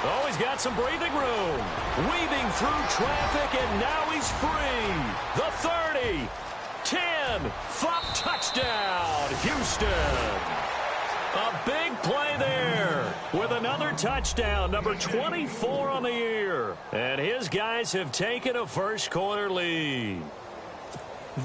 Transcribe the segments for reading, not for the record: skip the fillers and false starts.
Oh, he's got some breathing room. Weaving through traffic, and now he's free. The 30, 10, flop touchdown, Houston. A big play there with another touchdown, number 24 on the year. And his guys have taken a first-quarter lead.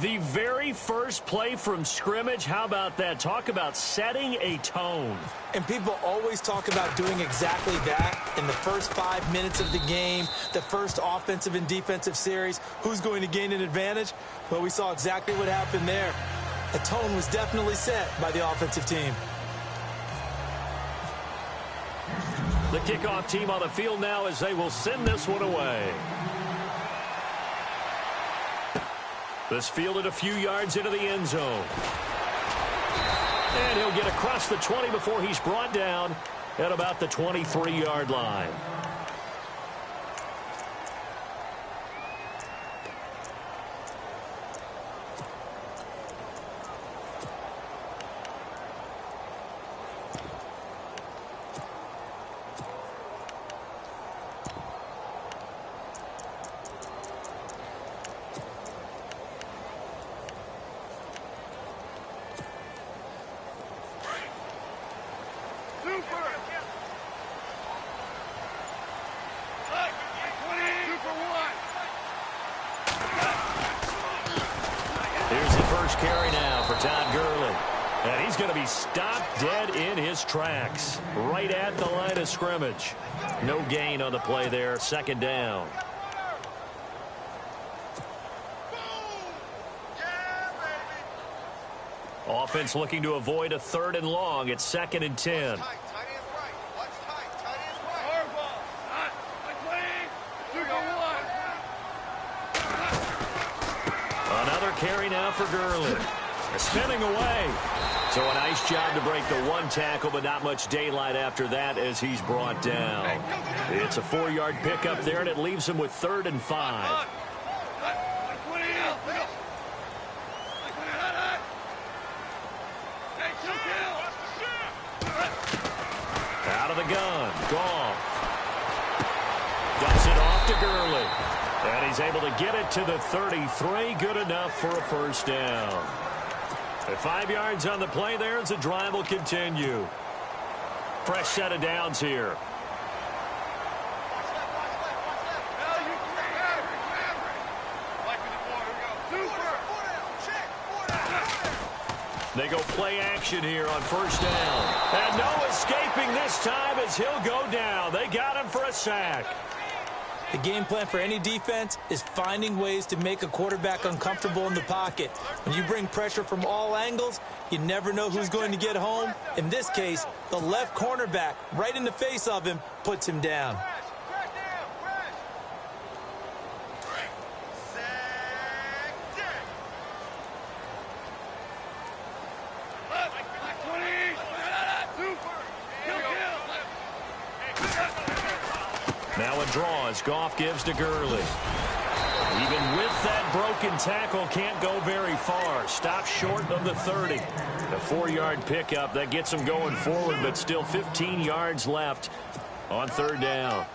The very first play from scrimmage, how about that? Talk about setting a tone. And people always talk about doing exactly that in the first 5 minutes of the game, the first offensive and defensive series. Who's going to gain an advantage? Well, we saw exactly what happened there. A tone was definitely set by the offensive team. The kickoff team on the field now as they will send this one away. This fielded a few yards into the end zone. And he'll get across the 20 before he's brought down at about the 23-yard line. Carry now for Todd Gurley. And he's going to be stopped dead in his tracks. Right at the line of scrimmage. No gain on the play there. Second down. Offense looking to avoid a 3rd and long. It's 2nd and 10. Another carry now for Gurley. Spinning away. So a nice job to break the one tackle, but not much daylight after that as he's brought down. It's a 4-yard pickup there, and it leaves him with 3rd and 5. Out of the gun. Goff. Dumps it off to Gurley. And he's able to get it to the 33. Good enough for a first down. 5 yards on the play there as the drive will continue. Fresh set of downs here. They go play action here on first down. And no escaping this time as he'll go down. They got him for a sack. The game plan for any defense is finding ways to make a quarterback uncomfortable in the pocket. When you bring pressure from all angles, you never know who's going to get home. In this case, the left cornerback, right in the face of him, puts him down. Now a draw as Goff gives to Gurley. Even with that broken tackle, can't go very far. Stops short of the 30. A 4-yard pickup that gets him going forward, but still 15 yards left on 3rd down.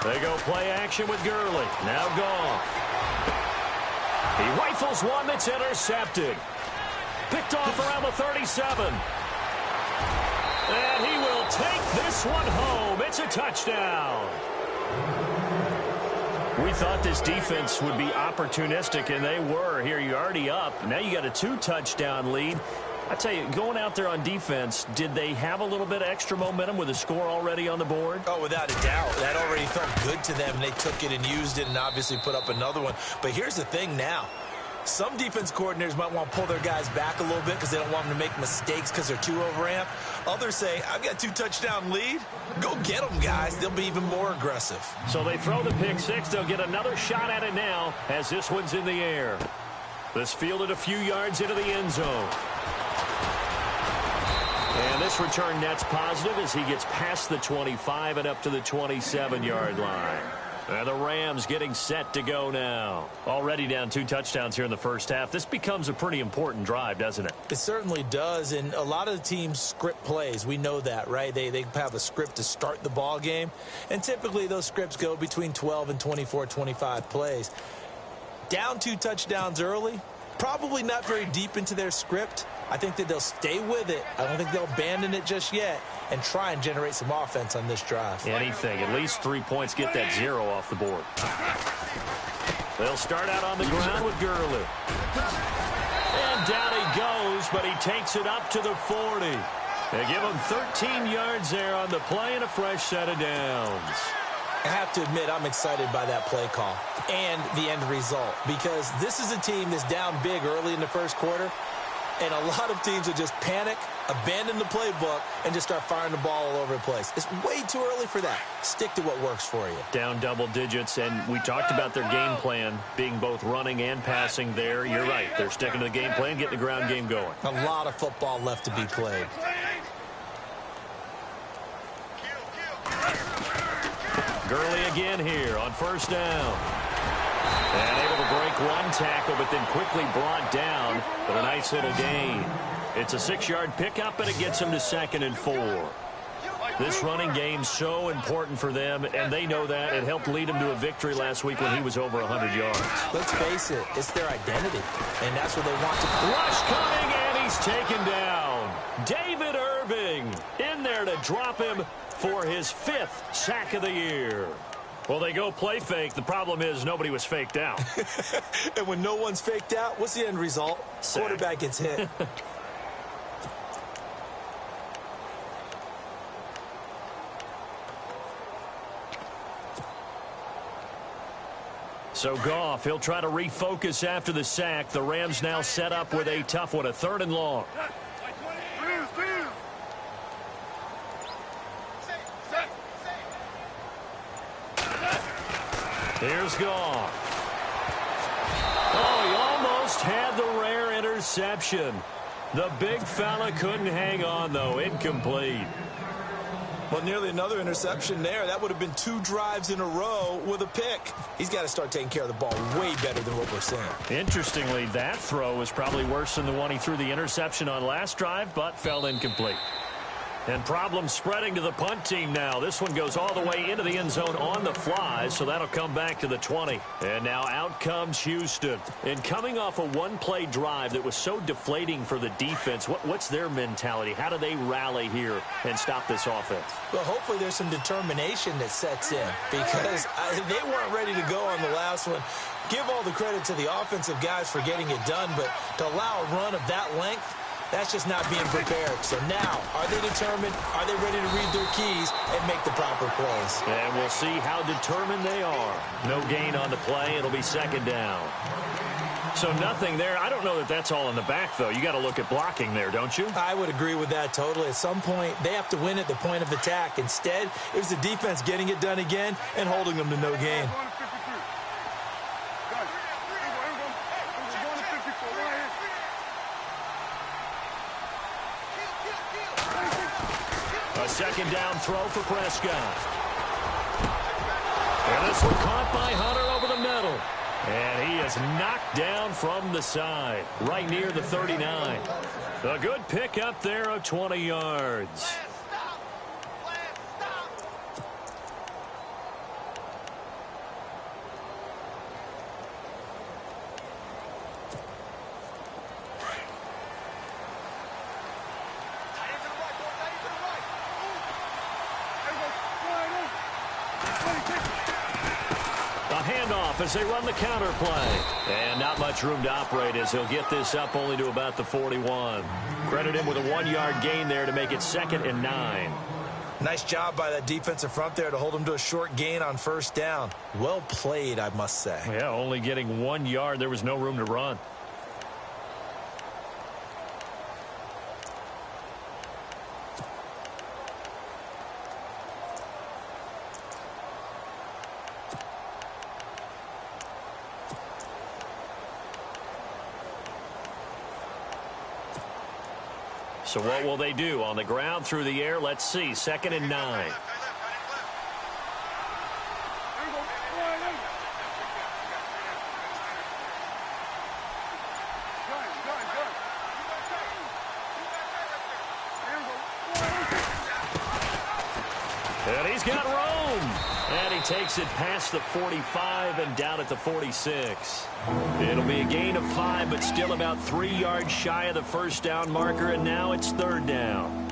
They go play action with Gurley. Now Goff. He rifles one that's intercepted. Picked off around the 37. And he will take this one home. It's a touchdown. We thought this defense would be opportunistic, and they were. Here, you're already up. Now you got a 2-touchdown lead. I tell you, going out there on defense, did they have a little bit of extra momentum with a score already on the board? Oh, without a doubt. That already felt good to them. They took it and used it and obviously put up another one. But here's the thing now. Some defense coordinators might want to pull their guys back a little bit because they don't want them to make mistakes because they're too overamped. Others say, I've got 2-touchdown lead. Go get them, guys. They'll be even more aggressive. So they throw the pick six. They'll get another shot at it now as this one's in the air. This fielded a few yards into the end zone. And this return net's positive as he gets past the 25 and up to the 27-yard line. And the Rams getting set to go now. Already down 2 touchdowns here in the first half. This becomes a pretty important drive, doesn't it? It certainly does, and a lot of the teams script plays. We know that, right? They have a script to start the ball game, and typically those scripts go between 12 and 24, 25 plays. Down 2 touchdowns early, probably not very deep into their script. I think that they'll stay with it. I don't think they'll abandon it just yet and try and generate some offense on this drive. Anything. At least 3 points. Get that 0 off the board. They'll start out on the ground with Gurley. And down he goes, but he takes it up to the 40. They give him 13 yards there on the play and a fresh set of downs. I have to admit, I'm excited by that play call and the end result because this is a team that's down big early in the first quarter. And a lot of teams will just panic, abandon the playbook, and just start firing the ball all over the place. It's way too early for that. Stick to what works for you. Down double digits, and we talked about their game plan being both running and passing there. You're right. They're sticking to the game plan, getting the ground game going. A lot of football left to be played. Gurley again here on first down. And able to break one tackle, but then quickly brought down. But a nice little gain. It's a 6-yard pickup, and it gets him to 2nd and 4. This running game so important for them, and they know that. It helped lead him to a victory last week when he was over 100 yards. Let's face it, it's their identity, and that's what they want to. Rush coming, and he's taken down. David Irving in there to drop him for his 5th sack of the year. Well, they go play fake. The problem is nobody was faked out. And when no one's faked out, what's the end result? Sack. Quarterback gets hit. So Goff, he'll try to refocus after the sack. The Rams now set up with a tough one, a 3rd and long. Here's Goff. Oh, he almost had the rare interception. The big fella couldn't hang on, though. Incomplete. Well, nearly another interception there. That would have been 2 drives in a row with a pick. He's got to start taking care of the ball way better than what we're seeing. Interestingly, that throw was probably worse than the one he threw the interception on last drive, but fell incomplete. And problems spreading to the punt team now. This one goes all the way into the end zone on the fly, so that'll come back to the 20. And now out comes Houston. And coming off a one-play drive that was so deflating for the defense, what's their mentality? How do they rally here and stop this offense? Well, hopefully there's some determination that sets in because they weren't ready to go on the last one. Give all the credit to the offensive guys for getting it done, but to allow a run of that length, that's just not being prepared. So now, are they determined? Are they ready to read their keys and make the proper plays? And we'll see how determined they are. No gain on the play. It'll be 2nd down. So nothing there. I don't know that that's all in the back, though. You got to look at blocking there, don't you? I would agree with that totally. At some point, they have to win at the point of attack. Instead, it was the defense getting it done again and holding them to no gain. A 2nd down throw for Prescott. And this one caught by Hunter over the middle. And he is knocked down from the side, right near the 39. A good pick up there of 20 yards. As they run the counter play. And not much room to operate as he'll get this up only to about the 41. Credit him with a 1-yard gain there to make it 2nd and 9. Nice job by that defensive front there to hold him to a short gain on 1st down. Well played, I must say. Yeah, only getting 1 yard. There was no room to run. So what will they do? On the ground, through the air, let's see. 2nd and 9. And he's got room. And he takes it past the 45 and down at the 46. It'll be a gain of 5, but still about 3 yards shy of the first down marker, and now it's 3rd down.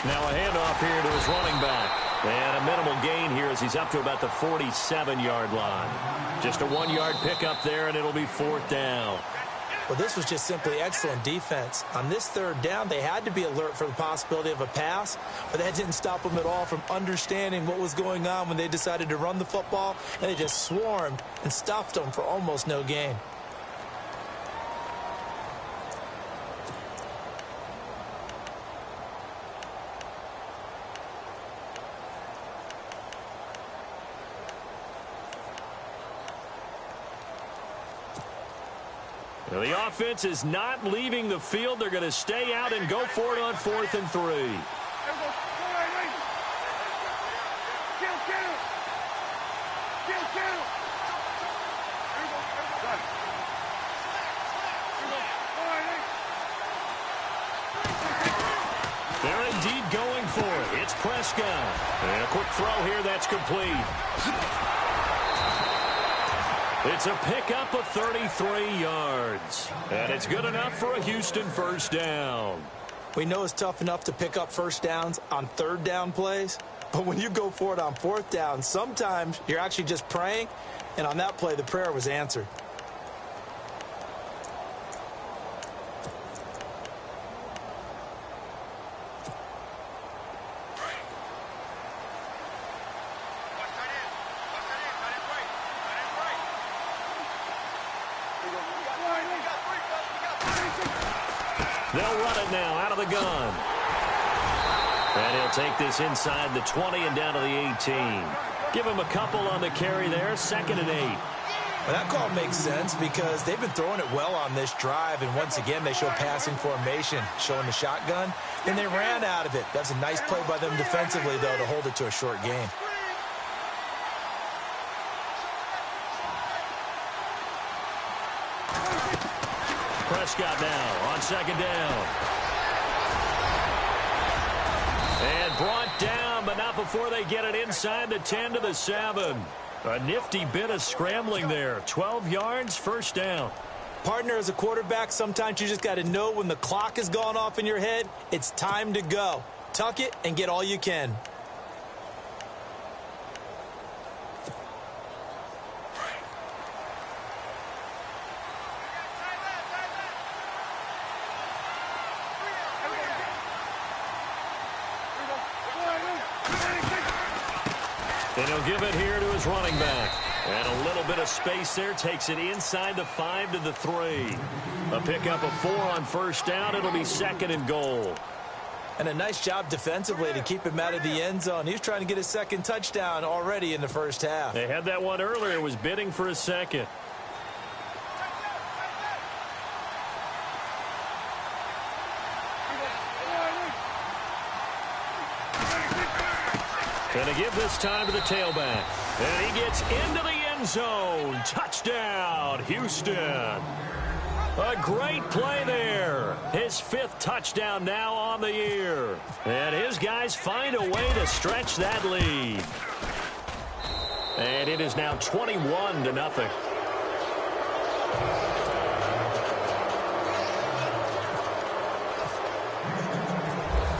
Now a handoff here to his running back. And a minimal gain here as he's up to about the 47-yard line. Just a 1-yard pickup there, and it'll be 4th down. Well, this was just simply excellent defense. On this 3rd down, they had to be alert for the possibility of a pass, but that didn't stop them at all from understanding what was going on when they decided to run the football, and they just swarmed and stuffed them for almost no gain. Well, the offense is not leaving the field. They're going to stay out and go for it on 4th and 3. They're indeed going for it. It's Prescott. And a quick throw here that's complete. It's a pickup of 33 yards. And it's good enough for a Houston 1st down. We know it's tough enough to pick up 1st downs on 3rd down plays, but when you go for it on 4th down, sometimes you're actually just praying, and on that play, the prayer was answered. They'll run it now out of the gun. And he'll take this inside the 20 and down to the 18. Give him a couple on the carry there. 2nd and 8. Well, that call makes sense because they've been throwing it well on this drive, and once again, they show passing formation, showing the shotgun, and they ran out of it. That's a nice play by them defensively, though, to hold it to a short gain. Prescott now on 2nd down. And brought down, but not before they get it inside the 10 to the 7. A nifty bit of scrambling there. 12 yards, 1st down. Partner, as a quarterback, sometimes you just got to know when the clock has gone off in your head, it's time to go. Tuck it and get all you can. And he'll give it here to his running back. And a little bit of space there takes it inside the 5 to the 3. A pickup of 4 on 1st down. It'll be 2nd and goal. And a nice job defensively to keep him out of the end zone. He was trying to get his 2nd touchdown already in the 1st half. They had that one earlier. Was bidding for a 2nd. And a give this time to the tailback. And he gets into the end zone. Touchdown, Houston. A great play there. His 5th touchdown now on the year. And his guys find a way to stretch that lead. And it is now 21-0.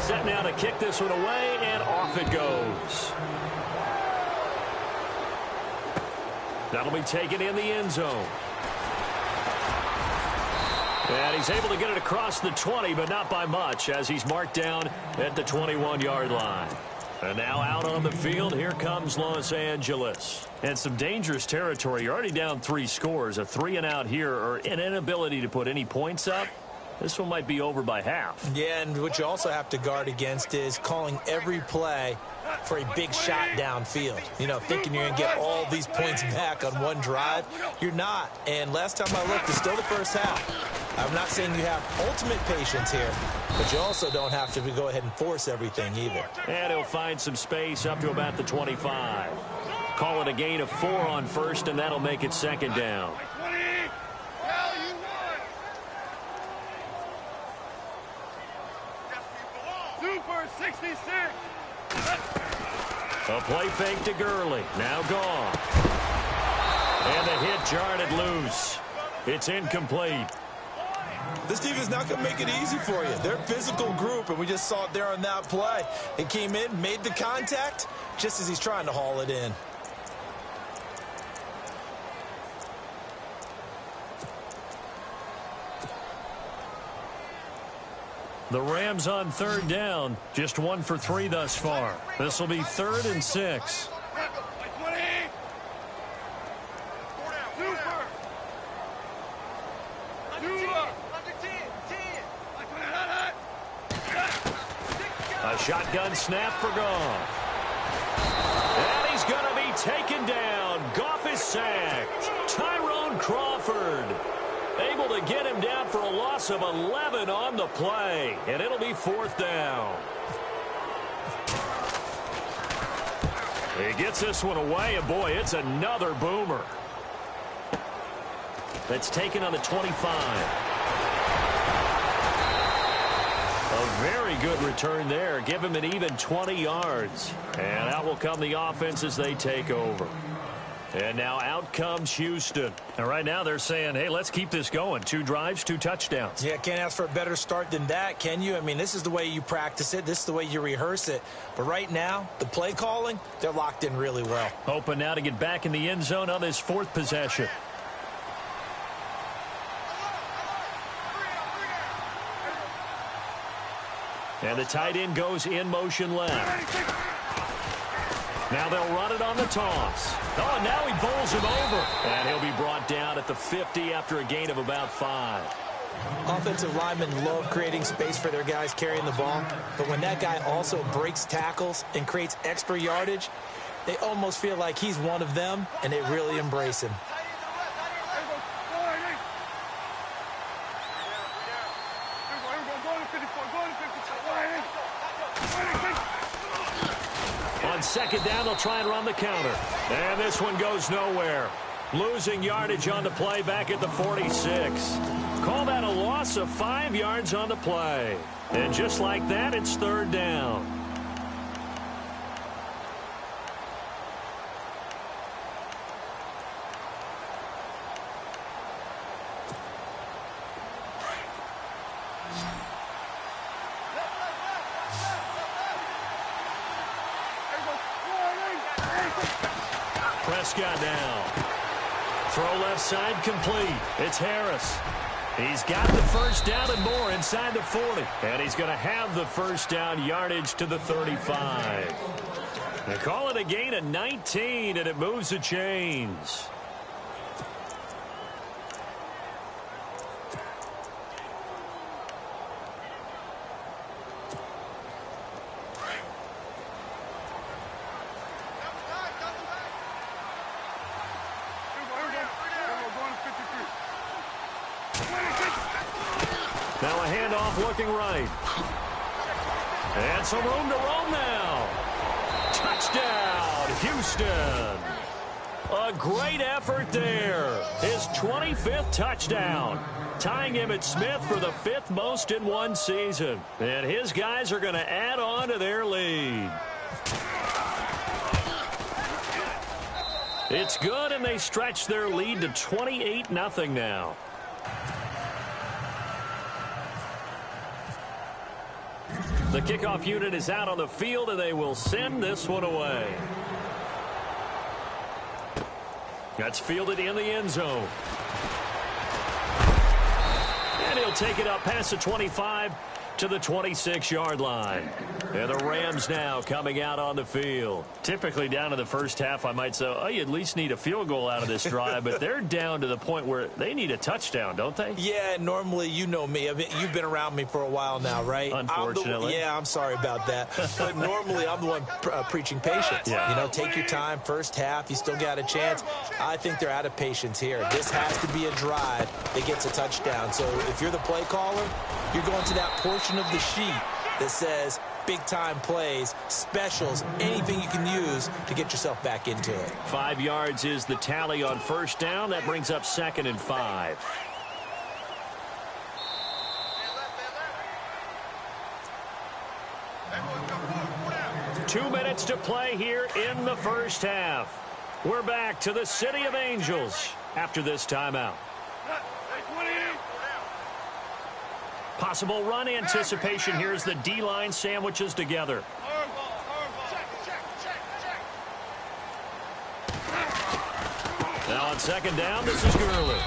Set now to kick this one away, and off it goes. That'll be taken in the end zone. And he's able to get it across the 20, but not by much, as he's marked down at the 21-yard line. And now out on the field, here comes Los Angeles. And some dangerous territory. You're already down 3 scores. A 3-and-out here, or an inability to put any points up. This one might be over by half. Yeah, and what you also have to guard against is calling every play for a big shot downfield. You know, thinking you're going to get all these points back on one drive. You're not. And last time I looked, it's still the first half. I'm not saying you have ultimate patience here, but you also don't have to go ahead and force everything either. And he'll find some space up to about the 25. Call it a gain of 4 on first, and that'll make it second down. Super 66. A play fake to Gurley. Now gone. And the hit jarred it loose. It's incomplete. This team is not going to make it easy for you. They're a physical group, and we just saw it there on that play. It came in, made the contact, just as he's trying to haul it in. The Rams on third down. Just 1 for 3 thus far. This will be 3rd and 6. A shotgun snap for Goff. And he's going to be taken down. Goff is sacked. Tyrone Crawford able to get him down for a loss of 11 on the play. And it'll be 4th down. He gets this one away, and boy, it's another boomer. That's taken on the 25. A very good return there. Give him an even 20 yards. And out will come the offense as they take over. And now out comes Houston. And right now they're saying, hey, let's keep this going. 2 drives, 2 touchdowns. Yeah, can't ask for a better start than that, can you? I mean, this is the way you practice it. This is the way you rehearse it. But right now, the play calling, they're locked in really well. Hoping now to get back in the end zone on this 4th possession. And the tight end goes in motion left. Now they'll run it on the toss. Oh, and now he bowls him over. And he'll be brought down at the 50 after a gain of about 5. Offensive linemen love creating space for their guys carrying the ball. But when that guy also breaks tackles and creates extra yardage, they almost feel like he's one of them, and they really embrace him. On second down, they'll try and run the counter. And this one goes nowhere. Losing yardage on the play back at the 46. Call that a loss of 5 yards on the play. And just like that, it's 3rd down. Prescott now. Throw left side complete. It's Harris. He's got the first down and more inside the 40. And he's going to have the first down yardage to the 35. They call it a gain of 19, and it moves the chains. Now a handoff looking right. And some room to roam now. Touchdown, Houston. A great effort there. His 25th touchdown. Tying him at Smith for the 5th most in one season. And his guys are going to add on to their lead. It's good, and they stretch their lead to 28-0 now. The kickoff unit is out on the field, and they will send this one away. That's fielded in the end zone. And he'll take it up past the 25 to the 26-yard line. And the Rams now coming out on the field. Typically down to the first half, I might say, oh, you at least need a field goal out of this drive, but they're down to the point where they need a touchdown, don't they? Yeah, normally, you know me. You've been around me for a while now, right? Unfortunately. I'm sorry about that. But normally, I'm the one preaching patience. Yeah. You know, take your time, first half, you still got a chance. I think they're out of patience here. This has to be a drive that gets a touchdown. So if you're the play caller, you're going to that portion of the sheet that says big-time plays, specials, anything you can use to get yourself back into it. 5 yards is the tally on first down. That brings up 2nd and 5. Two minutes to play here in the first half. We're back to the City of Angels after this timeout. Possible run anticipation here as the D-line sandwiches together. Now on 2nd down, this is Gurley.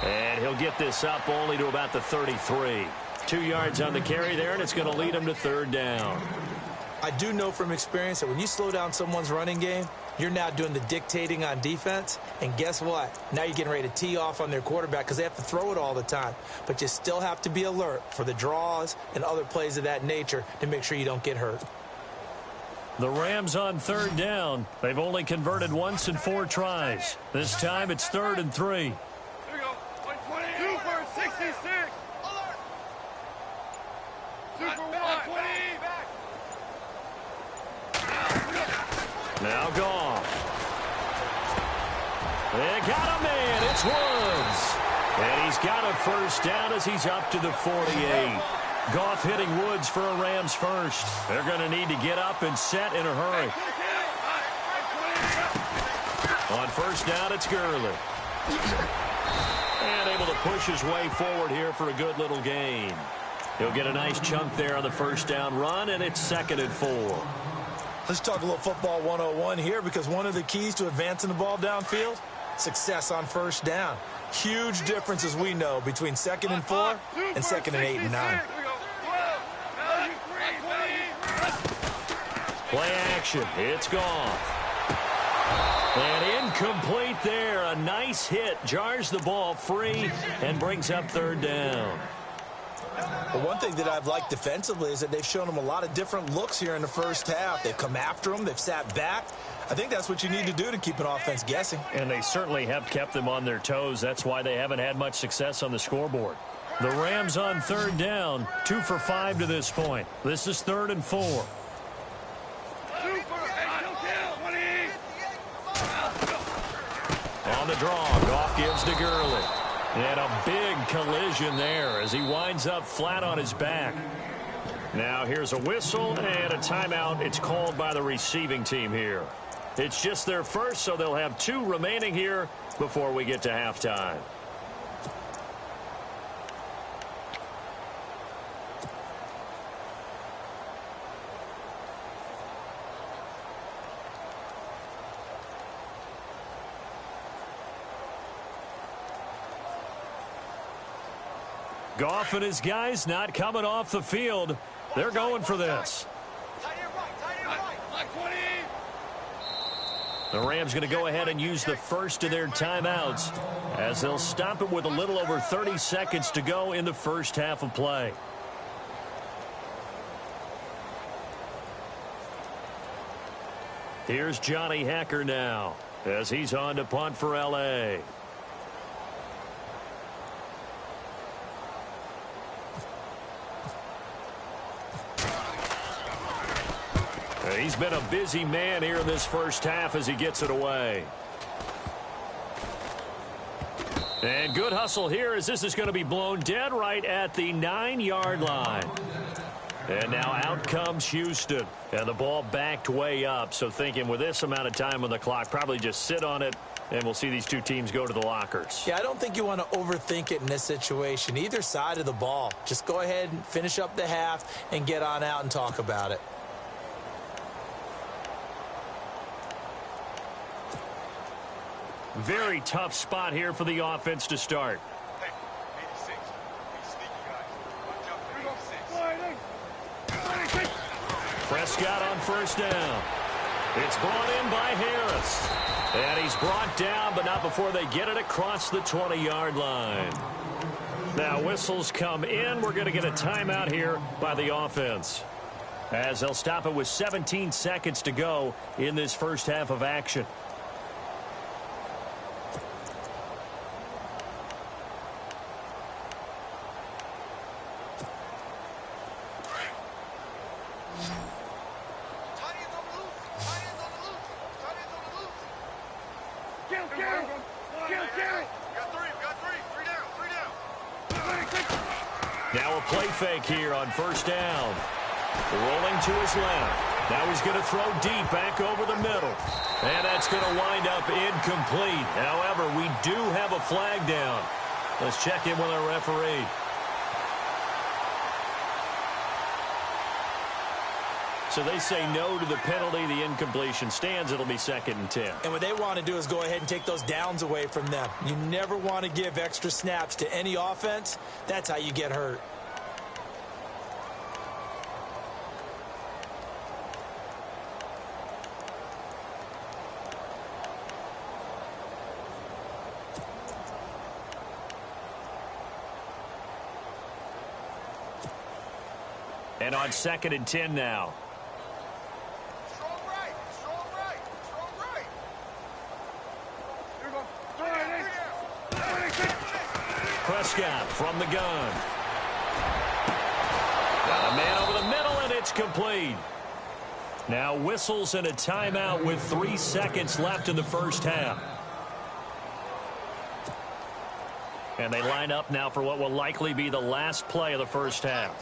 And he'll get this up only to about the 33. 2 yards on the carry there, and it's going to lead him to 3rd down. I do know from experience that when you slow down someone's running game, you're now doing the dictating on defense. And guess what? Now you're getting ready to tee off on their quarterback because they have to throw it all the time. But you still have to be alert for the draws and other plays of that nature to make sure you don't get hurt. The Rams on 3rd down. They've only converted once in 4 tries. This time it's 3rd and 3. Here we go. 120. Super 66. Super 120. Now Goff. They got a man. It's Woods. And he's got a first down as he's up to the 48. Goff hitting Woods for a Rams first. They're going to need to get up and set in a hurry. On first down, it's Gurley. And able to push his way forward here for a good little gain. He'll get a nice chunk there on the first down run, and it's 2nd and 4. Let's talk a little football 101 here because one of the keys to advancing the ball downfield, success on first down. Huge difference, as we know, between 2nd and 4 and 2nd and 8 and 9. Play action. It's Goff. And incomplete there. A nice hit. Jars the ball free and brings up 3rd down. But one thing that I've liked defensively is that they've shown them a lot of different looks here in the first half. They've come after them. They've sat back. I think that's what you need to do to keep an offense guessing. And they certainly have kept them on their toes. That's why they haven't had much success on the scoreboard. The Rams on 3rd down, 2 for 5 to this point. This is 3rd and 4. On the draw, Goff gives to Gurley. And a big collision there as he winds up flat on his back. Now here's a whistle and a timeout. It's called by the receiving team here. It's just their first, so they'll have 2 remaining here before we get to halftime. Goff and his guys not coming off the field. They're going for this. The Rams going to go ahead and use the first of their timeouts as they'll stop it with a little over 30 seconds to go in the first half of play. Here's Johnny Hacker now as he's on to punt for L.A. He's been a busy man here in this first half as he gets it away. And good hustle here as this is going to be blown dead right at the 9-yard line. And now out comes Houston. And the ball backed way up. So thinking with this amount of time on the clock, probably just sit on it, and we'll see these 2 teams go to the lockers. Yeah, I don't think you want to overthink it in this situation. Either side of the ball. Just go ahead and finish up the half and get on out and talk about it. Very tough spot here for the offense to start. Hey, 86. Be sneaky, guys. Prescott on first down. It's brought in by Harris. And he's brought down, but not before they get it across the 20-yard line. Now whistles come in. We're going to get a timeout here by the offense, as they'll stop it with 17 seconds to go in this first half of action. Now a play fake here on first down. Rolling to his left. Now he's going to throw deep back over the middle. And that's going to wind up incomplete. However, we do have a flag down. Let's check in with our referee. So they say no to the penalty. The incompletion stands. It'll be 2nd and 10. And what they want to do is go ahead and take those downs away from them. You never want to give extra snaps to any offense. That's how you get hurt. And on 2nd and 10 now. Prescott from the gun. Got a man over the middle, and it's complete. Now whistles and a timeout with 3 seconds left in the first half. And they line up now for what will likely be the last play of the first half.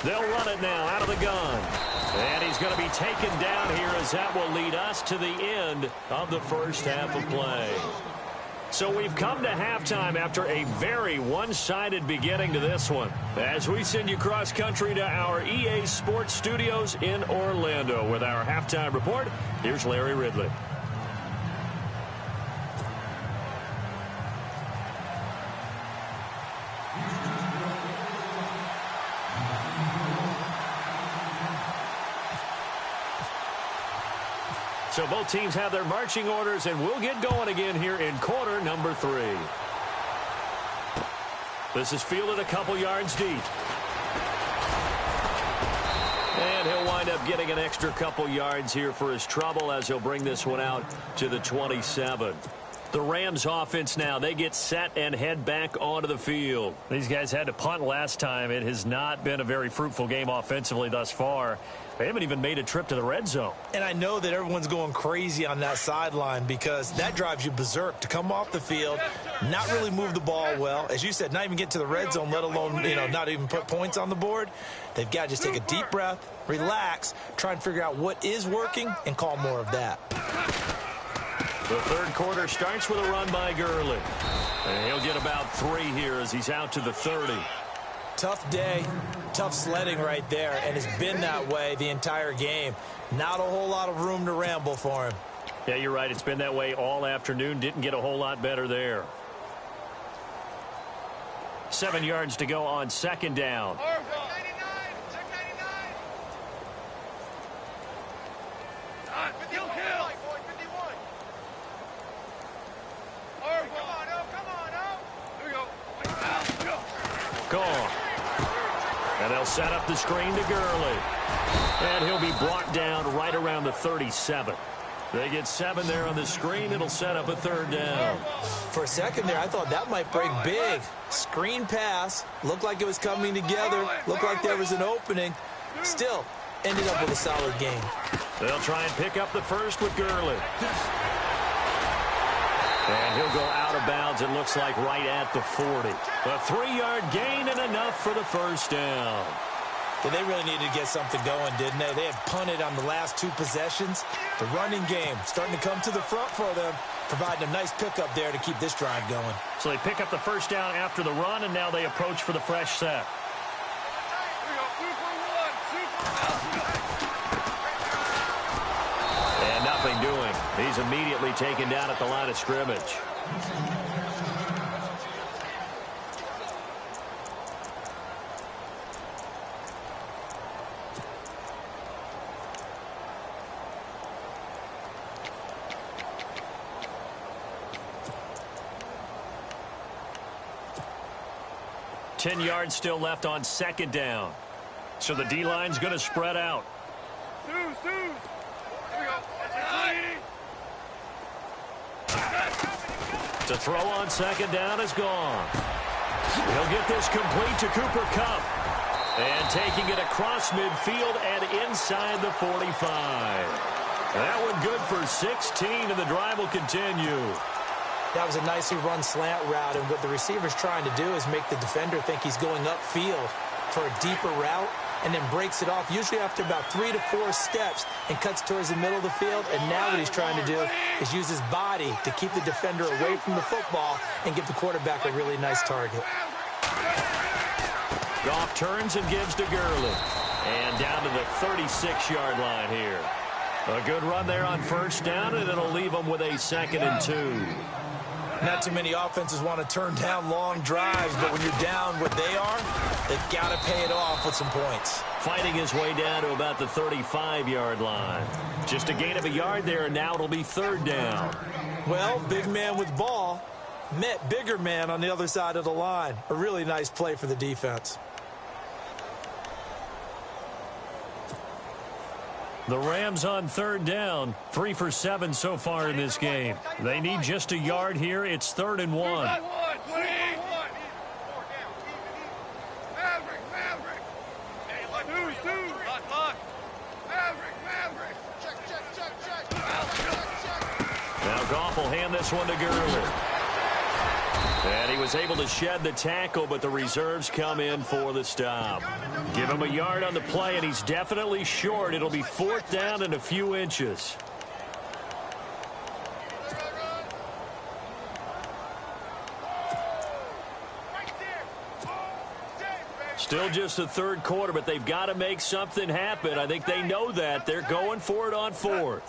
They'll run it now out of the gun. And he's going to be taken down here, as that will lead us to the end of the first half of play. So we've come to halftime after a very one-sided beginning to this one. As we send you cross-country to our EA Sports Studios in Orlando with our halftime report, here's Larry Ridley. So both teams have their marching orders, and we'll get going again here in quarter number 3. This is fielded a couple yards deep. And he'll wind up getting an extra couple yards here for his trouble, as he'll bring this one out to the 27. The Rams offense now, they get set and head back onto the field. These guys had to punt last time. It has not been a very fruitful game offensively thus far. They haven't even made a trip to the red zone. And I know that everyone's going crazy on that sideline, because that drives you berserk to come off the field, not really move the ball well. As you said, not even get to the red zone, let alone, not even put points on the board. They've got to just take a deep breath, relax, try and figure out what is working, and call more of that. The third quarter starts with a run by Gurley. And he'll get about 3 here as he's out to the 30. Tough day, tough sledding right there, and it's been that way the entire game. Not a whole lot of room to ramble for him. Yeah, you're right. It's been that way all afternoon. Didn't get a whole lot better there. 7 yards to go on 2nd down. Gone. And they'll set up the screen to Gurley. And he'll be brought down right around the 37. They get 7 there on the screen. It'll set up a 3rd down. For a second there, I thought that might break big. Screen pass. Looked like it was coming together. Looked like there was an opening. Still, ended up with a solid game. They'll try and pick up the first with Gurley. And he'll go out of bounds, it looks like, right at the 40. A 3-yard gain and enough for the first down. Yeah, they really needed to get something going, didn't they? They had punted on the last 2 possessions. The running game starting to come to the front for them, providing a nice pickup there to keep this drive going. So they pick up the first down after the run, and now they approach for the fresh set. he's immediately taken down at the line of scrimmage. Ten yards still left on second down. So the D-line's going to spread out. To throw on second down is gone. He'll get this complete to Cooper Kupp. And taking it across midfield and inside the 45. That one good for 16, and the drive will continue. That was a nicely run slant route, and what the receiver's trying to do is make the defender think he's going upfield for a deeper route, and then breaks it off, usually after about 3 to 4 steps, and cuts towards the middle of the field. And now what he's trying to do is use his body to keep the defender away from the football and give the quarterback a really nice target. Goff turns and gives to Gurley. And down to the 36-yard line here. A good run there on first down, and it'll leave them with a 2nd and 2. Not too many offenses want to turn down long drives, but when you're down what they are, they've got to pay it off with some points. Fighting his way down to about the 35-yard line. Just a gain of a yard there, and now it'll be 3rd down. Well, big man with ball met bigger man on the other side of the line. A really nice play for the defense. The Rams on 3rd down, 3 for 7 so far in this game. They need just a yard here. It's 3rd and 1. Now Goff will hand this one to Gurley. And he was able to shed the tackle, but the reserves come in for the stop. Give him a yard on the play, and he's definitely short. It'll be 4th down and a few inches. Still just the 3rd quarter, but they've got to make something happen. I think they know that. They're going for it on 4th.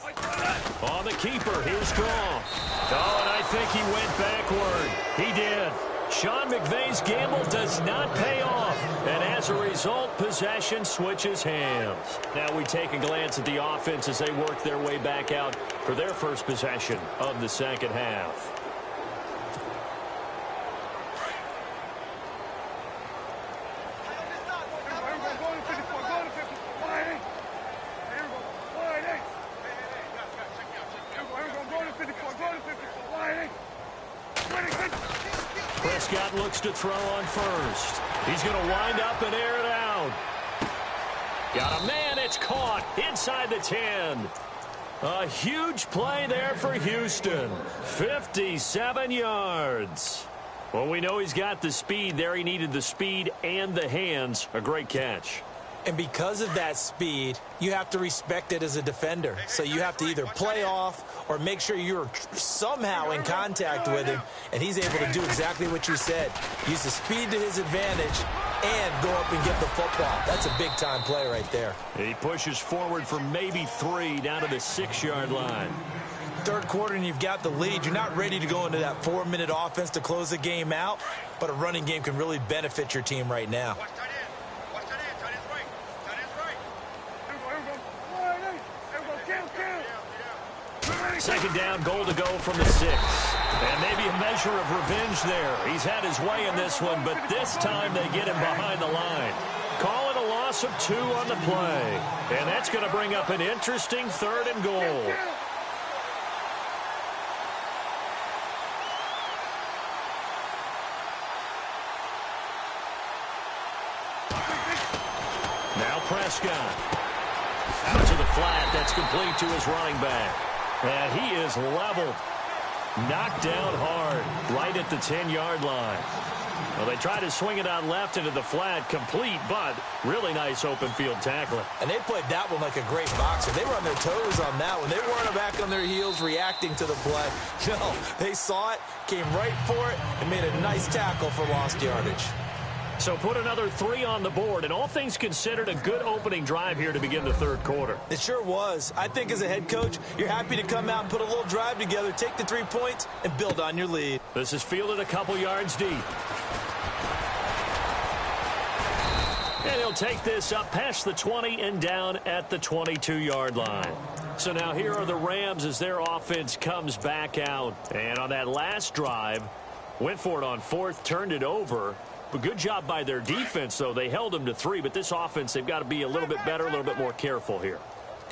On the keeper, here's Goff. Oh, and I think he went backward. He did. Sean McVay's gamble does not pay off. And as a result, possession switches hands. Now we take a glance at the offense as they work their way back out for their first possession of the second half. Prescott looks to throw on first. He's going to wind up and air it out. Got a man. It's caught inside the 10. A huge play there for Houston. 57 yards. Well, we know he's got the speed there. He needed the speed and the hands. A great catch. And because of that speed, you have to respect it as a defender. So you have to either play off or make sure you're somehow in contact with him. And he's able to do exactly what you said. Use the speed to his advantage and go up and get the football. That's a big-time play right there. He pushes forward for maybe 3 down to the 6-yard line. 3rd quarter and you've got the lead. You're not ready to go into that 4-minute offense to close the game out, but a running game can really benefit your team right now. Second down, goal to go from the 6. And maybe a measure of revenge there. He's had his way in this one, but this time they get him behind the line. Call it a loss of 2 on the play. And that's going to bring up an interesting 3rd and goal. Now Prescott. Out to the flat. That's complete to his running back. And he is leveled. Knocked down hard right at the 10-yard line. Well, they try to swing it out left into the flat, complete, but really nice open field tackling. And they played that one like a great boxer. They were on their toes on that one. They weren't back on their heels reacting to the play. No, they saw it, came right for it, and made a nice tackle for lost yardage. So put another 3 on the board, and all things considered, a good opening drive here to begin the third quarter. It sure was. I think as a head coach, you're happy to come out and put a little drive together, take the 3 points, and build on your lead. This is fielded a couple yards deep. And he'll take this up past the 20 and down at the 22-yard line. So now here are the Rams as their offense comes back out. And on that last drive, went for it on 4th, turned it over. But good job by their defense, though. They held them to 3, but this offense, they've got to be a little bit better, a little bit more careful here.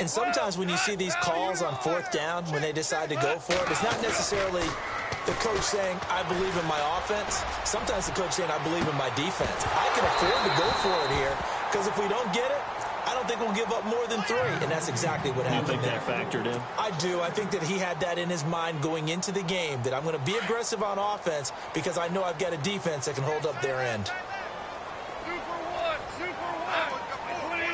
And sometimes when you see these calls on 4th down, when they decide to go for it, it's not necessarily the coach saying, I believe in my offense. Sometimes the coach saying, I believe in my defense. I can afford to go for it here, because if we don't get it, I don't think we'll give up more than 3, and that's exactly what happened there. You think that factored in? I do. I think that he had that in his mind going into the game, that I'm going to be aggressive on offense because I know I've got a defense that can hold up their end. Super one. 20.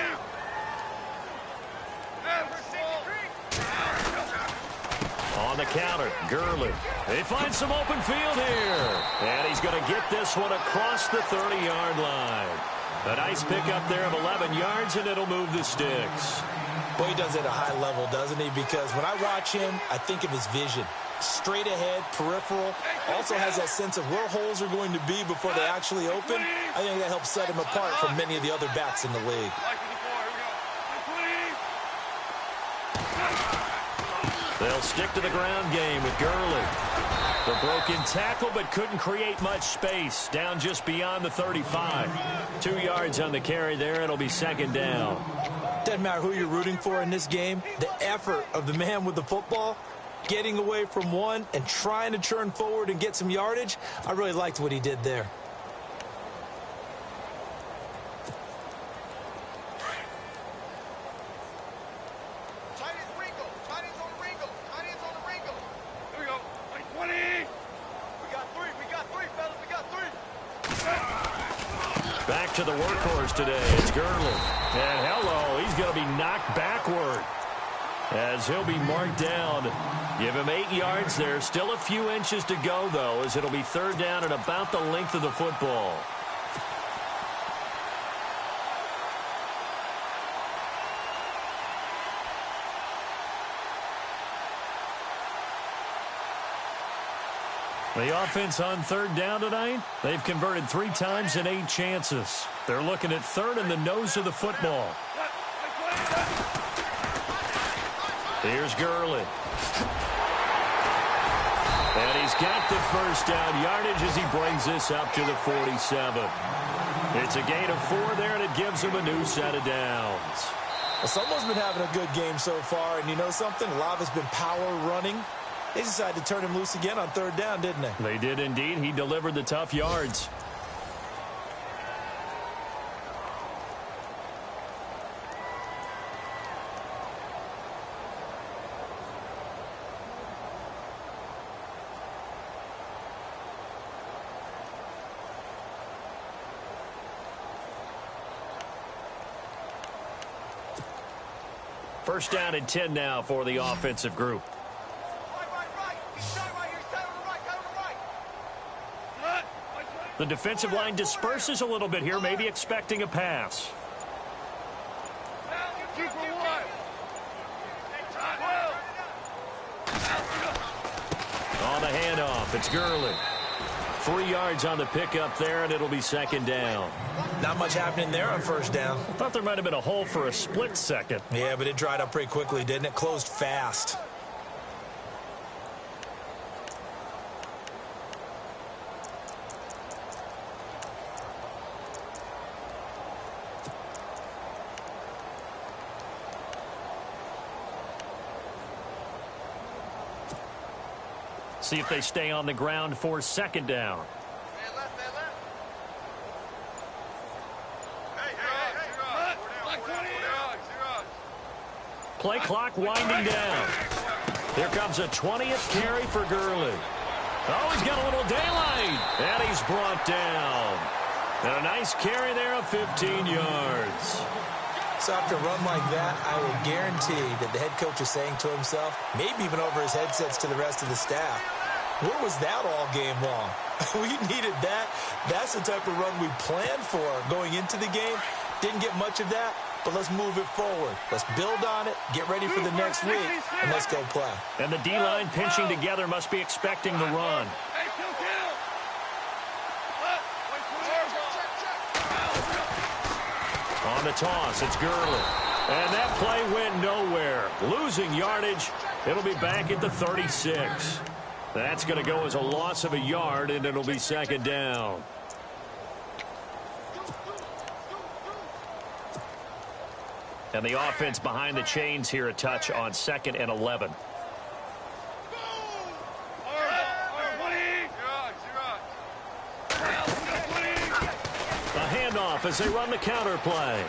On the counter, Gurley. They find some open field here. And he's going to get this one across the 30-yard line. A nice pickup there of 11 yards, and it'll move the sticks. Boy, he does it at a high level, doesn't he? Because when I watch him, I think of his vision. Straight ahead, peripheral. Also has that sense of where holes are going to be before they actually open. I think that helps set him apart from many of the other backs in the league. They'll stick to the ground game with Gurley. The broken tackle, but couldn't create much space. Down just beyond the 35. 2 yards on the carry there. It'll be 2nd down. Doesn't matter who you're rooting for in this game. The effort of the man with the football, getting away from one and trying to turn forward and get some yardage, I really liked what he did there. Back to the workhorse today. It's Gurley. And hello, he's going to be knocked backward as he'll be marked down. Give him 8 yards there. Still a few inches to go, though, as it'll be 3rd down and about the length of the football. The offense on 3rd down tonight, they've converted 3 times in 8 chances. They're looking at 3rd in the nose of the football. Here's Gurley. And he's got the 1st down yardage as he brings this up to the 47. It's a gain of 4 there, and it gives him a new set of downs. Well, someone's been having a good game so far, and you know something? A lot of it's been power running. They decided to turn him loose again on 3rd down, didn't they? They did indeed. He delivered the tough yards. First down and 10 now for the offensive group. The defensive line disperses a little bit here, maybe expecting a pass. On the handoff, it's Gurley. 3 yards on the pickup there, and it'll be 2nd down. Not much happening there on 1st down. I thought there might have been a hole for a split second. Yeah, but it dried up pretty quickly, didn't it? Closed fast. See if they stay on the ground for 2nd down. Play clock winding down. Here comes a 20th carry for Gurley. Oh, he's got a little daylight. And he's brought down. And a nice carry there of 15 yards. So after a run like that, I will guarantee that the head coach is saying to himself, maybe even over his headsets to the rest of the staff, where was that all game long? We needed that. That's the type of run we planned for going into the game. Didn't get much of that, but let's move it forward. Let's build on it, get ready for the next week, and let's go play. And the D-line pinching together must be expecting the run. On the toss, it's Gurley. And that play went nowhere. Losing yardage. It'll be back at the 36. That's going to go as a loss of a yard, and it'll be second down. And the offense behind the chains here a touch on 2nd and 11. A handoff as they run the counter play.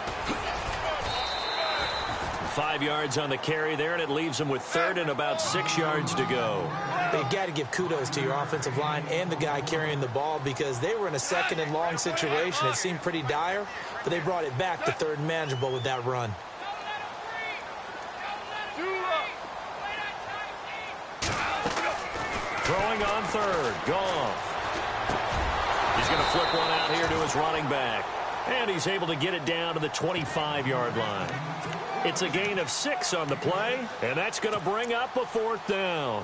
5 yards on the carry there, and it leaves them with 3rd and about 6 yards to go. You got to give kudos to your offensive line and the guy carrying the ball because they were in a 2nd and long situation. It seemed pretty dire, but they brought it back to 3rd and manageable with that run. Throwing on 3rd, Goff. He's going to flip one out here to his running back. And he's able to get it down to the 25-yard line. It's a gain of 6 on the play, and that's going to bring up a 4th down.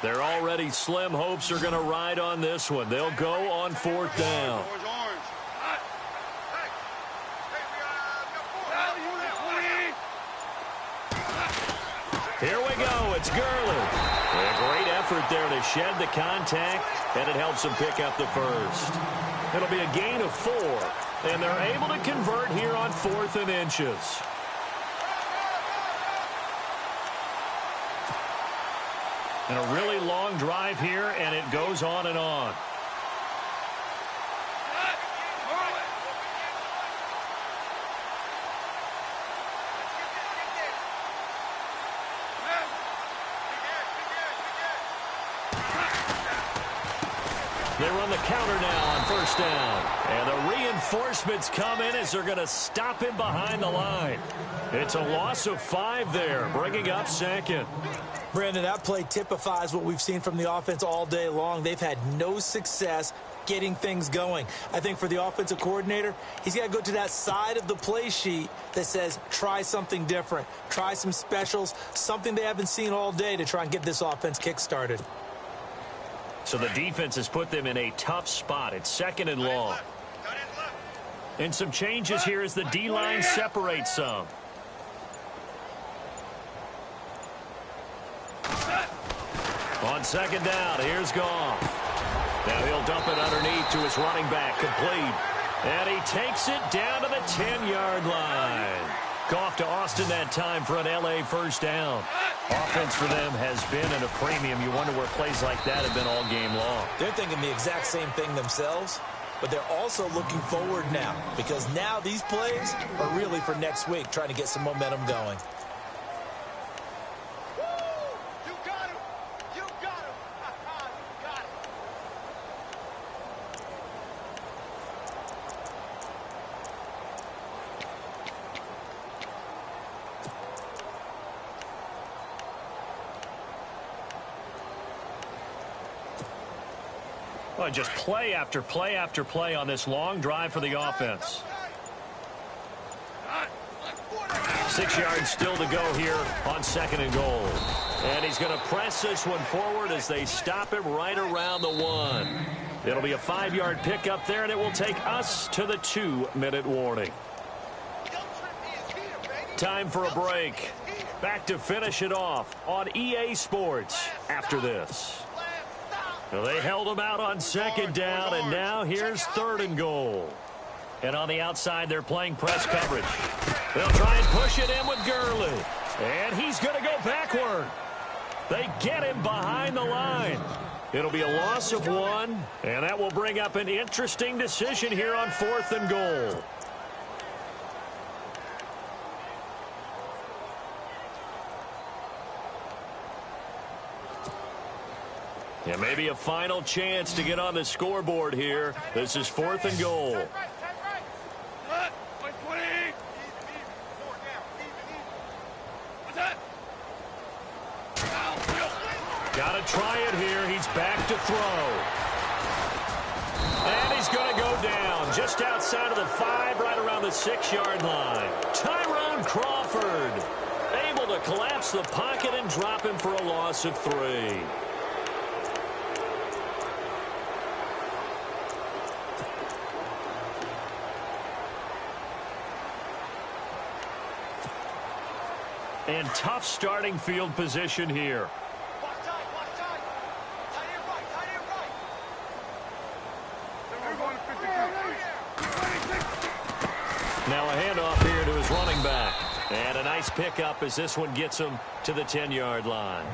Their already slim hopes are going to ride on this one. They'll go on 4th down. Here we go. It's Gurley. A great effort there to shed the contact, and it helps him pick up the first. It'll be a gain of 4, and they're able to convert here on 4th and inches. And a really long drive here, and it goes on and on. They run the counter now on 1st down. And the reinforcements come in as they're going to stop him behind the line. It's a loss of 5 there, bringing up 2nd. Brandon, that play typifies what we've seen from the offense all day long. They've had no success getting things going. I think for the offensive coordinator, he's got to go to that side of the play sheet that says try something different, try some specials, something they haven't seen all day to try and get this offense kick-started. So the defense has put them in a tough spot. It's 2nd and long. And some changes here as the D-line separates some. On 2nd down, here's Goff. Now he'll dump it underneath to his running back, complete. And he takes it down to the 10-yard line. Goff to Austin that time for an L.A. first down. Offense for them has been at a premium. You wonder where plays like that have been all game long. They're thinking the exact same thing themselves, but they're also looking forward now because now these plays are really for next week, trying to get some momentum going. Well, just play after play after play on this long drive for the offense. 6 yards still to go here on 2nd and goal. And he's going to press this one forward as they stop him right around the 1. It'll be a 5-yard pickup there, and it will take us to the 2-minute warning. Time for a break. Back to finish it off on EA Sports after this. Well, they held him out on 2nd down, and now here's 3rd and goal. And on the outside, they're playing press coverage. They'll try and push it in with Gurley. And he's going to go backward. They get him behind the line. It'll be a loss of 1, and that will bring up an interesting decision here on 4th and goal. Yeah, maybe a final chance to get on the scoreboard here. This is 4th and goal. Got to try it here. He's back to throw. And he's going to go down just outside of the 5, right around the 6-yard line. Tyrone Crawford able to collapse the pocket and drop him for a loss of 3. And tough starting field position here. Now a handoff here to his running back. And a nice pickup as this one gets him to the 10-yard line.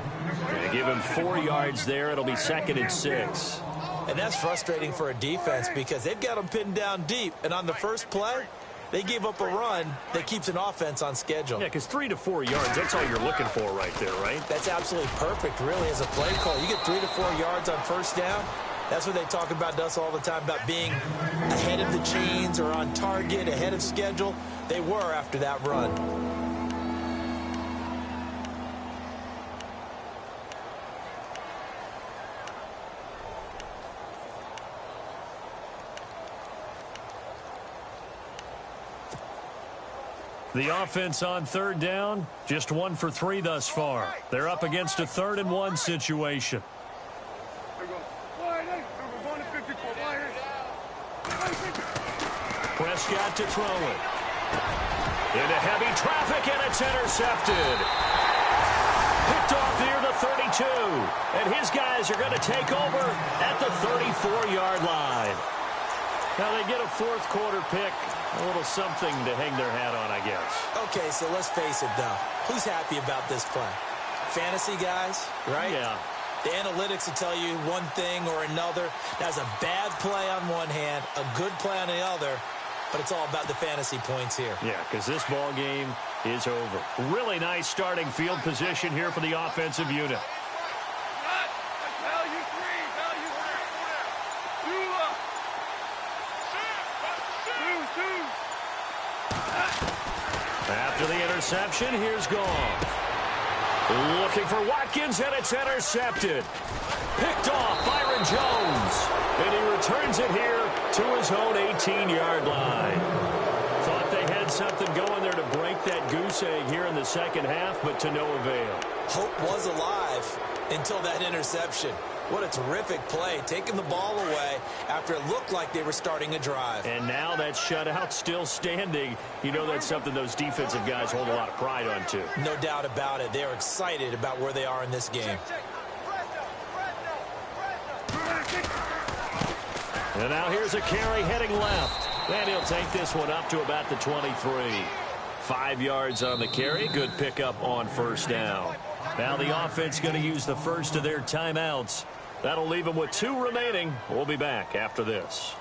They give him 4 yards there. It'll be 2nd and 6. And that's frustrating for a defense because they've got them pinned down deep. And on the first play, they gave up a run that keeps an offense on schedule. Yeah, because 3 to 4 yards, that's all you're looking for right there, right? That's absolutely perfect, really, as a play call. You get 3 to 4 yards on first down. That's what they talk about to us all the time, about being ahead of the chains or on target, ahead of schedule. They were after that run. The offense on 3rd down, just 1 for 3 thus far. They're up against a 3rd and 1 situation. Prescott to throw it. Into heavy traffic, and it's intercepted. Picked off near the 32. And his guys are going to take over at the 34-yard line. Now they get a 4th quarter pick. A little something to hang their hat on, I guess. Okay, so let's face it, though. Who's happy about this play? Fantasy guys, right? Yeah. The analytics will tell you one thing or another. That's a bad play on one hand, a good play on the other, but it's all about the fantasy points here. Yeah, because this ball game is over. Really nice starting field position here for the offensive unit. After the interception, here's Goff. Looking for Watkins, and it's intercepted. Picked off Byron Jones. And he returns it here to his own 18-yard line. Thought they had something going there to break that goose egg here in the second half, but to no avail. Hope was alive until that interception. What a terrific play, taking the ball away after it looked like they were starting a drive. And now that shutout still standing. You know that's something those defensive guys hold a lot of pride on, too. No doubt about it. They're excited about where they are in this game. And now here's a carry heading left. And he'll take this one up to about the 23. 5 yards on the carry. Good pickup on first down. Now the offense going to use the first of their timeouts. That'll leave them with 2 remaining. We'll be back after this.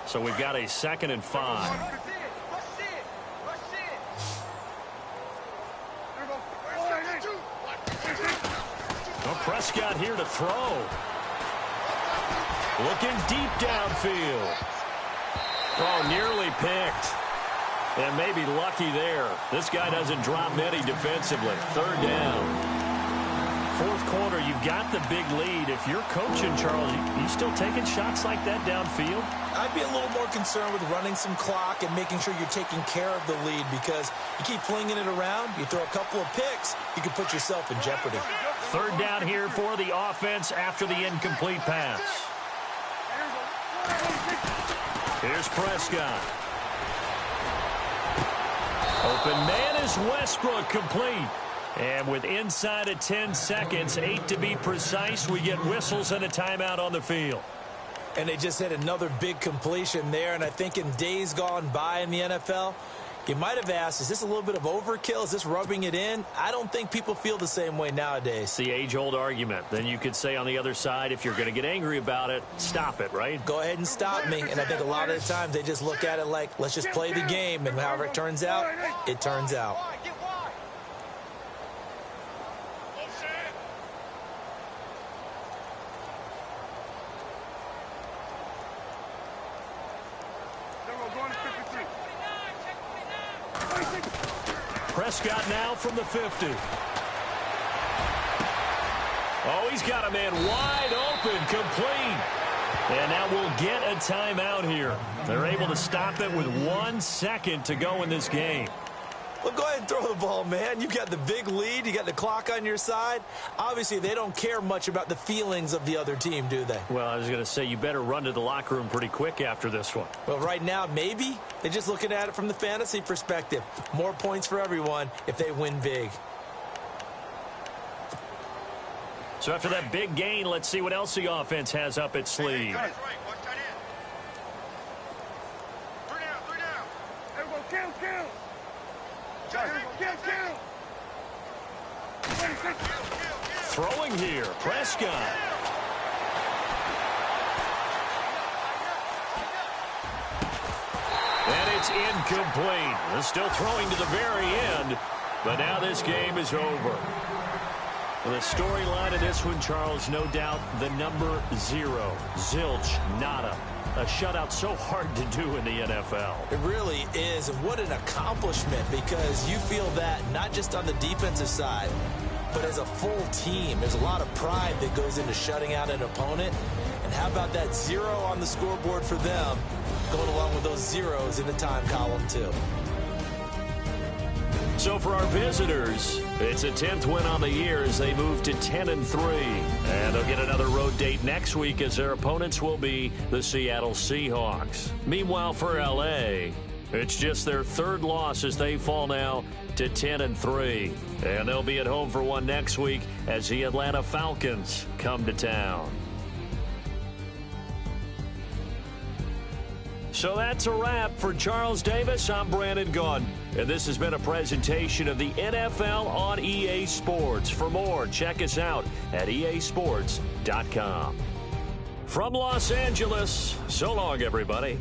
So we've got a 2nd and 5. Prescott here to throw. Looking deep downfield. Oh, nearly picked. And maybe lucky there. This guy doesn't drop many defensively. 3rd down. 4th quarter, you've got the big lead. If you're coaching, Charles, you still taking shots like that downfield? I'd be a little more concerned with running some clock and making sure you're taking care of the lead, because you keep flinging it around, you throw a couple of picks, you can put yourself in jeopardy. 3rd down here for the offense after the incomplete pass. Here's Prescott. Open man is Westbrook, complete. And with inside of 10 seconds, 8 to be precise, we get whistles and a timeout on the field. And they just had another big completion there, and I think in days gone by in the NFL, You might have asked, is this a little bit of overkill? Is this rubbing it in? I don't think people feel the same way nowadays. It's the age-old argument. Then you could say on the other side, if you're going to get angry about it, stop it, right? Go ahead and stop me. And I think a lot of the times they just look at it like, let's just play the game. And however it turns out, it turns out. Prescott now from the 50. Oh, he's got a man wide open, complete. And now we'll get a timeout here. They're able to stop it with 1 second to go in this game. Well, go ahead and throw the ball, man. You got the big lead. You got the clock on your side. Obviously, they don't care much about the feelings of the other team, do they? Well, I was going to say, you better run to the locker room pretty quick after this one. Well, right now, maybe. They're just looking at it from the fantasy perspective. More points for everyone if they win big. So after that big gain, let's see what else the offense has up its sleeve. Throwing here, Prescott. And it's incomplete. They're still throwing to the very end, but now this game is over. The storyline of this one, Charles, no doubt the number 0. Zilch, nada. A shutout so hard to do in the NFL. It really is, and what an accomplishment, because you feel that not just on the defensive side, but as a full team. There's a lot of pride that goes into shutting out an opponent. And how about that 0 on the scoreboard for them, going along with those zeros in the time column, too. So for our visitors, it's a 10th win on the year as they move to 10-3. And they'll get another road date next week as their opponents will be the Seattle Seahawks. Meanwhile, for L.A., it's just their 3rd loss as they fall now to 10-3. And they'll be at home for one next week as the Atlanta Falcons come to town. So that's a wrap. For Charles Davis, I'm Brandon Gunn. And this has been a presentation of the NFL on EA Sports. For more, check us out at easports.com. From Los Angeles, so long, everybody.